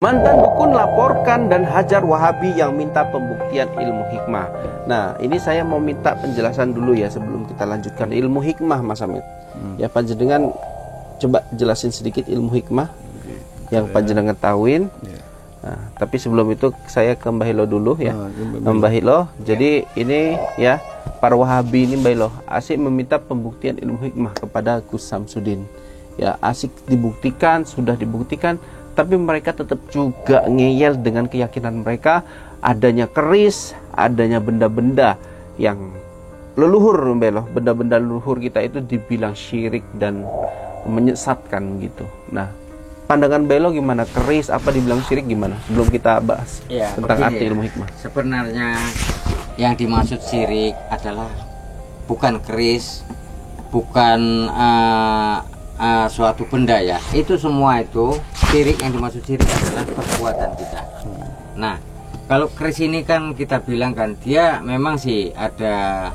Mantan dukun laporkan dan hajar Wahabi yang minta pembuktian ilmu hikmah. Nah, ini saya mau minta penjelasan dulu ya sebelum kita lanjutkan ilmu hikmah, Mas Hamid. Ya, panjenengan coba jelasin sedikit ilmu hikmah yang panjenengan tahuin. Nah, tapi sebelum itu saya ke Mbah Hilo dulu ya. Mbah Hilo, jadi ini ya para Wahabi ini Mbah Hilo asik meminta pembuktian ilmu hikmah kepada Gus Samsudin. Ya, asik dibuktikan, sudah dibuktikan, tapi mereka tetap juga ngeyel dengan keyakinan mereka adanya keris, adanya benda-benda yang leluhur, benda-benda leluhur kita itu dibilang syirik dan menyesatkan gitu. Nah, pandangan Belo gimana? Keris apa dibilang syirik gimana? Sebelum kita bahas ya, tentang arti ilmu hikmah. Sebenarnya yang dimaksud syirik adalah bukan keris, bukan suatu benda ya. Itu semua itu syirik, yang dimaksud syirik adalah perbuatan kita. Nah, kalau keris ini kan kita bilang kan dia memang sih ada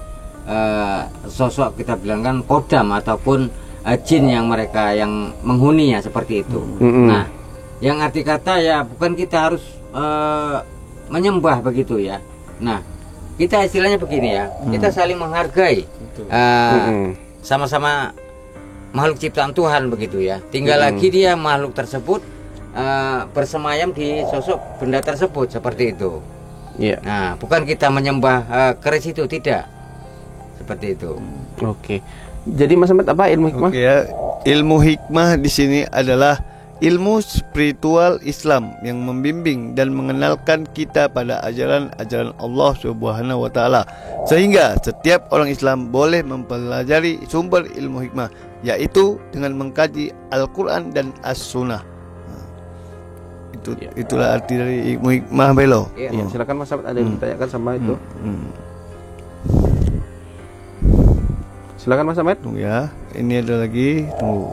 sosok, kita bilang kan kodam ataupun jin yang mereka yang menghuni ya, seperti itu. Nah, yang arti kata ya bukan kita harus menyembah begitu ya. Nah, kita istilahnya begini ya, kita saling menghargai, sama-sama makhluk ciptaan Tuhan begitu ya. Tinggal lagi dia makhluk tersebut bersemayam di sosok benda tersebut seperti itu. Nah, bukan kita menyembah keris itu, tidak seperti itu. Oke. Jadi Mas Ahmad, apa ilmu hikmah? Oke ya, ilmu hikmah di sini adalah ilmu spiritual Islam yang membimbing dan mengenalkan kita pada ajaran-ajaran Allah Subhanahu wa taala, sehingga setiap orang Islam boleh mempelajari sumber ilmu hikmah, yaitu dengan mengkaji Al-Qur'an dan As-Sunnah. Itulah arti dari ilmu hikmah, Belo. Ya, silakan Mas Ahmad, ada yang ditanyakan sama itu. Silakan Mas Ahmad. Tunggu ya, ini ada lagi. Tunggu.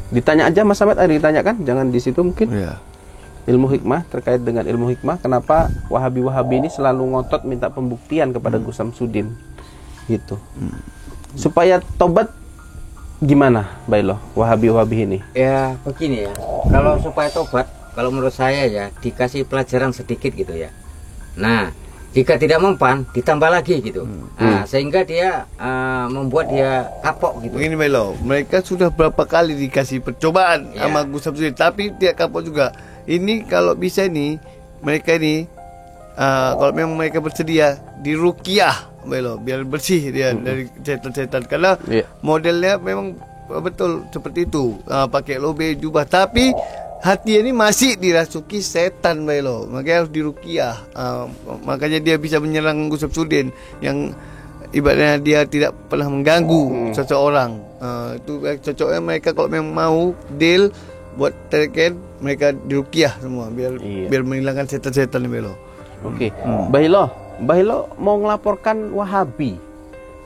Ditanya aja Mas Ahmad, ada yang ditanyakan, jangan di situ mungkin. Ya. Ilmu hikmah, terkait dengan ilmu hikmah, kenapa Wahabi-Wahabi ini selalu ngotot minta pembuktian kepada Gus Samsudin gitu. Supaya tobat gimana, Bailo, Wahabi-Wahabi ini? Ya, begini ya. Kalau supaya tobat, kalau menurut saya ya dikasih pelajaran sedikit gitu ya. Nah, jika tidak mempan, ditambah lagi gitu. Nah, sehingga dia membuat dia kapok gitu. Begini Melo, mereka sudah berapa kali dikasih percobaan sama Gus Samsudin, tapi dia kapok juga. Ini kalau bisa ini, mereka ini kalau memang mereka bersedia diruqyah Melo, biar bersih dia dari setan-setan. Karena modelnya memang betul seperti itu, pakai lobe jubah, tapi hati ini masih dirasuki setan, Melo. Makanya harus diruqyah. Makanya dia bisa menyerang Gus Samsudin yang ibaratnya dia tidak pernah mengganggu seseorang. Itu cocoknya mereka kalau memang mau deal buat terkait, mereka diruqyah semua biar menghilangkan setan-setan, Melo. Oke. Mbah Hilo mau ngelaporkan Wahabi.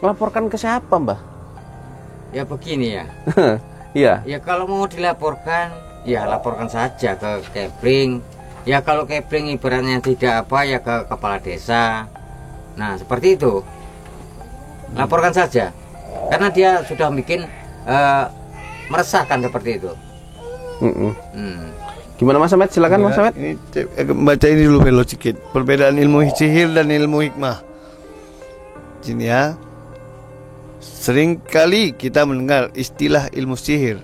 Ngelaporkan ke siapa, Mbah? Ya begini ya. Iya. Ya kalau mau dilaporkan, ya laporkan saja ke Kepling. Ya kalau Kepling ibaratnya tidak apa, ya ke kepala desa. Nah, seperti itu. Laporkan saja. Karena dia sudah bikin meresahkan seperti itu. Gimana Mas Ahmad? Silakan Mas Ahmad. Ini baca ini dulu Melo sedikit. Perbedaan ilmu sihir dan ilmu hikmah. Sini ya. Seringkali kita mendengar istilah ilmu sihir,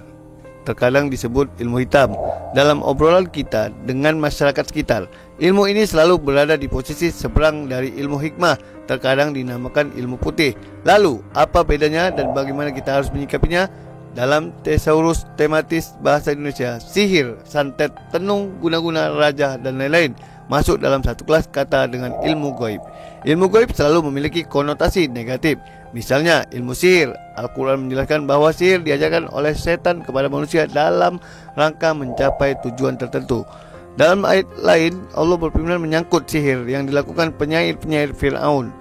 terkadang disebut ilmu hitam, dalam obrolan kita dengan masyarakat sekitar. Ilmu ini selalu berada di posisi seberang dari ilmu hikmah, terkadang dinamakan ilmu putih. Lalu, apa bedanya dan bagaimana kita harus menyikapinya? Dalam tesaurus tematis bahasa Indonesia, sihir, santet, tenung, guna-guna raja, dan lain-lain masuk dalam satu kelas kata dengan ilmu gaib. Ilmu gaib selalu memiliki konotasi negatif. Misalnya ilmu sihir, Al-Quran menjelaskan bahwa sihir diajarkan oleh setan kepada manusia dalam rangka mencapai tujuan tertentu. Dalam ayat lain, Allah berfirman menyangkut sihir yang dilakukan penyair-penyair Fir'aun.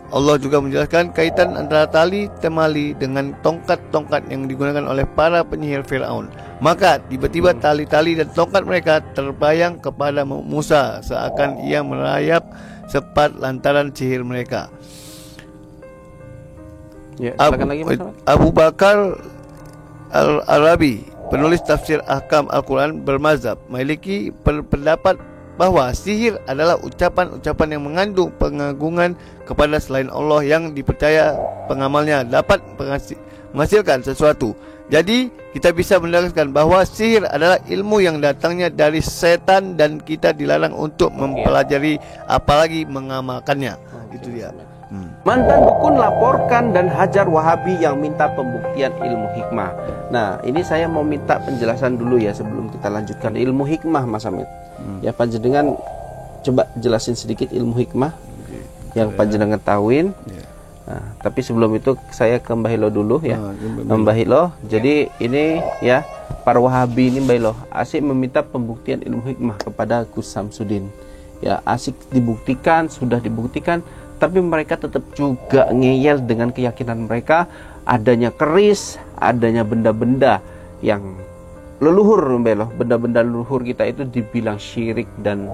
Allah juga menjelaskan kaitan antara tali temali dengan tongkat-tongkat yang digunakan oleh para penyihir Fir'aun. Maka tiba-tiba tali-tali dan tongkat mereka terbayang kepada Musa seakan ia merayap sepat lantaran sihir mereka. Ya, lagi, Abu Bakar Al-Arabi penulis tafsir Ahkam Al-Quran bermazhab memiliki pendapat bahwa sihir adalah ucapan-ucapan yang mengandung pengagungan kepada selain Allah yang dipercaya pengamalnya dapat menghasilkan sesuatu. Jadi kita bisa menegaskan bahwa sihir adalah ilmu yang datangnya dari setan dan kita dilarang untuk mempelajari apalagi mengamalkannya. Itu dia. Mantan dukun laporkan dan hajar Wahabi yang minta pembuktian ilmu hikmah. Nah, ini saya mau minta penjelasan dulu ya sebelum kita lanjutkan ilmu hikmah, Mas Hamid. Ya, panjenengan coba jelasin sedikit ilmu hikmah yang panjenengan tahuin. Nah, tapi sebelum itu saya ke Mbah Hilo dulu ya. Mbah Hilo, jadi ini ya para Wahabi ini Mbah Hilo asik meminta pembuktian ilmu hikmah kepada Gus Samsudin. Ya, asik dibuktikan, sudah dibuktikan, tapi mereka tetap juga ngeyel dengan keyakinan mereka adanya keris, adanya benda-benda yang leluhur, benda-benda leluhur kita itu dibilang syirik dan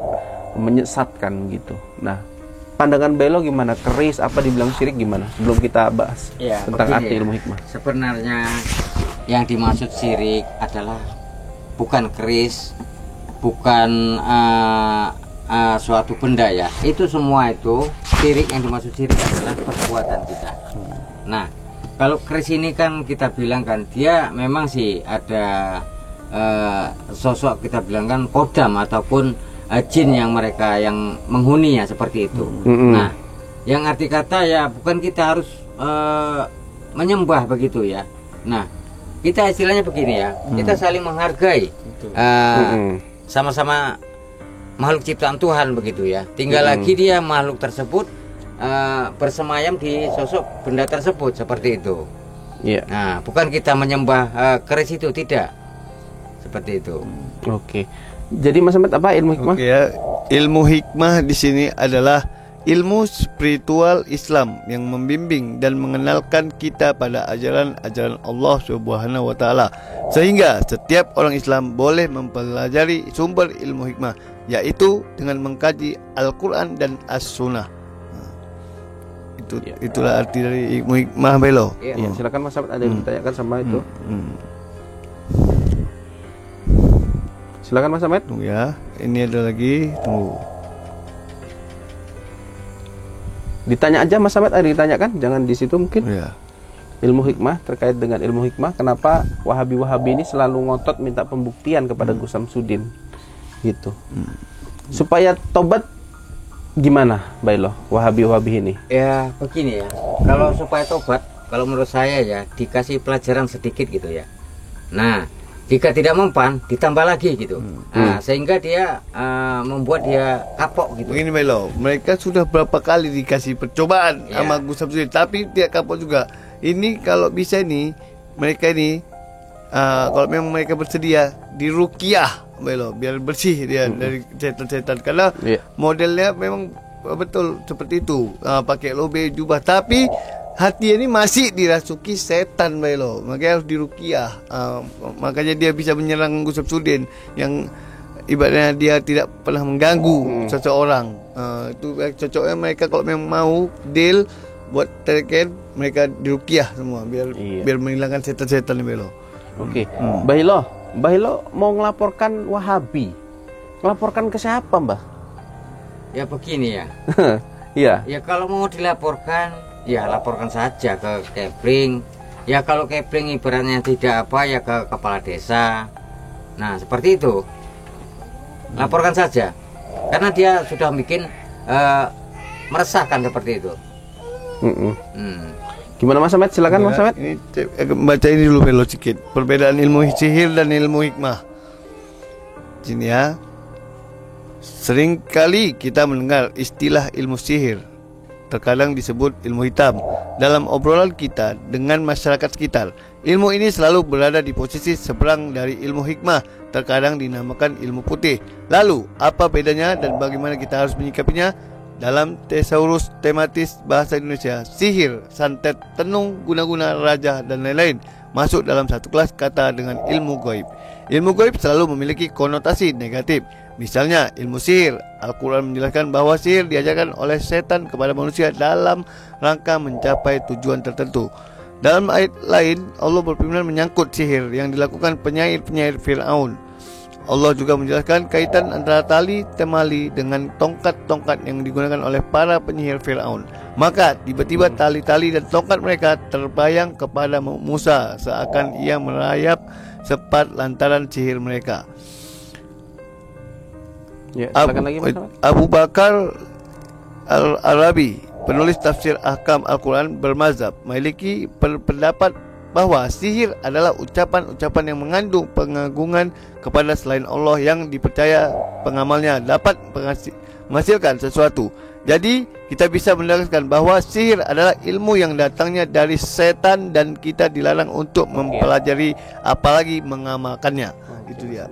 menyesatkan gitu. Nah, pandangan Belo gimana? Keris apa dibilang syirik gimana? Sebelum kita bahas tentang arti ilmu hikmah. Sebenarnya yang dimaksud syirik adalah bukan keris, bukan suatu benda ya. Itu semua itu syirik, yang dimaksud syirik adalah perbuatan kita. Nah, kalau keris ini kan kita bilang kan dia memang sih ada sosok, kita bilang kan kodam ataupun jin yang mereka yang menghuni ya, seperti itu. Nah, yang arti kata ya bukan kita harus menyembah begitu ya. Nah, kita istilahnya begini ya, kita saling menghargai, sama-sama makhluk ciptaan Tuhan begitu ya. Tinggal lagi dia makhluk tersebut bersemayam di sosok benda tersebut seperti itu. Nah, bukan kita menyembah keris itu, tidak. Seperti itu. Oke. Jadi Mas Ahmad, apa ilmu hikmah? Ya, ilmu hikmah di sini adalah ilmu spiritual Islam yang membimbing dan mengenalkan kita pada ajaran-ajaran Allah Subhanahu wa taala. Sehingga setiap orang Islam boleh mempelajari sumber ilmu hikmah, yaitu dengan mengkaji Al-Qur'an dan As-Sunnah. Itulah arti dari ilmu hikmah, Belo. Iya, silakan Mas Ahmad, ada yang ditanyakan sama itu. Silakan Mas Ahmad. Tunggu ya, ini ada lagi. Tunggu. Ditanya aja Mas Ahmad, ada yang ditanyakan, jangan di situ mungkin. Ya. Ilmu hikmah, terkait dengan ilmu hikmah, kenapa Wahabi-Wahabi ini selalu ngotot minta pembuktian kepada Gus Samsudin gitu. Supaya tobat gimana, Bailo, Wahabi-Wahabi ini? Ya, begini ya. Kalau supaya tobat, kalau menurut saya ya dikasih pelajaran sedikit gitu ya. Nah, jika tidak mempan, ditambah lagi gitu. Nah, sehingga dia membuat dia kapok gitu. Begini Melo, mereka sudah berapa kali dikasih percobaan sama Gus Samsudin, tapi dia kapok juga. Ini kalau bisa ini, mereka ini kalau memang mereka bersedia diruqyah Melo, biar bersih dia dari setan-setan. Karena modelnya memang betul seperti itu, pakai lobe jubah, tapi hati ini masih dirasuki setan, Melo. Makanya harus diruqyah. Makanya dia bisa menyerang Gus Samsudin yang ibaratnya dia tidak pernah mengganggu seseorang. Itu cocoknya mereka kalau memang mau deal buat terkait, mereka diruqyah semua biar menghilangkan setan-setan, Melo. Oke. Mbah Hilo mau ngelaporkan Wahabi. Ngelaporkan ke siapa, Mbah? Ya begini ya. Iya. Ya kalau mau dilaporkan, ya laporkan saja ke Kepling. Ya kalau Kepling ibaratnya tidak apa, ya ke kepala desa. Nah, seperti itu. Laporkan saja. Karena dia sudah bikin meresahkan seperti itu. Gimana Mas Ahmad? Silakan Mas Ahmad. Ini baca ini dulu Melo sedikit. Perbedaan ilmu sihir dan ilmu hikmah. Sini ya. Seringkali kita mendengar istilah ilmu sihir, terkadang disebut ilmu hitam, dalam obrolan kita dengan masyarakat sekitar. Ilmu ini selalu berada di posisi seberang dari ilmu hikmah, terkadang dinamakan ilmu putih. Lalu, apa bedanya dan bagaimana kita harus menyikapinya? Dalam tesaurus tematis bahasa Indonesia, sihir, santet, tenung, guna-guna, raja, dan lain-lain masuk dalam satu kelas kata dengan ilmu gaib. Ilmu gaib selalu memiliki konotasi negatif. Misalnya ilmu sihir, Al-Quran menjelaskan bahwa sihir diajarkan oleh setan kepada manusia dalam rangka mencapai tujuan tertentu. Dalam ayat lain Allah berfirman menyangkut sihir yang dilakukan penyair-penyair Fir'aun. Allah juga menjelaskan kaitan antara tali temali dengan tongkat-tongkat yang digunakan oleh para penyihir Fir'aun. Maka tiba-tiba tali-tali dan tongkat mereka terbayang kepada Musa seakan ia merayap sepat lantaran sihir mereka. Ya, silakan lagi Mas. Abu Bakar Al-Arabi, penulis tafsir Ahkam Al-Quran, bermazhab Maliki berpendapat bahwa sihir adalah ucapan-ucapan yang mengandung pengagungan kepada selain Allah yang dipercaya pengamalnya dapat menghasilkan sesuatu. Jadi kita bisa menegaskan bahwa sihir adalah ilmu yang datangnya dari setan dan kita dilarang untuk mempelajari apalagi mengamalkannya. Itu dia.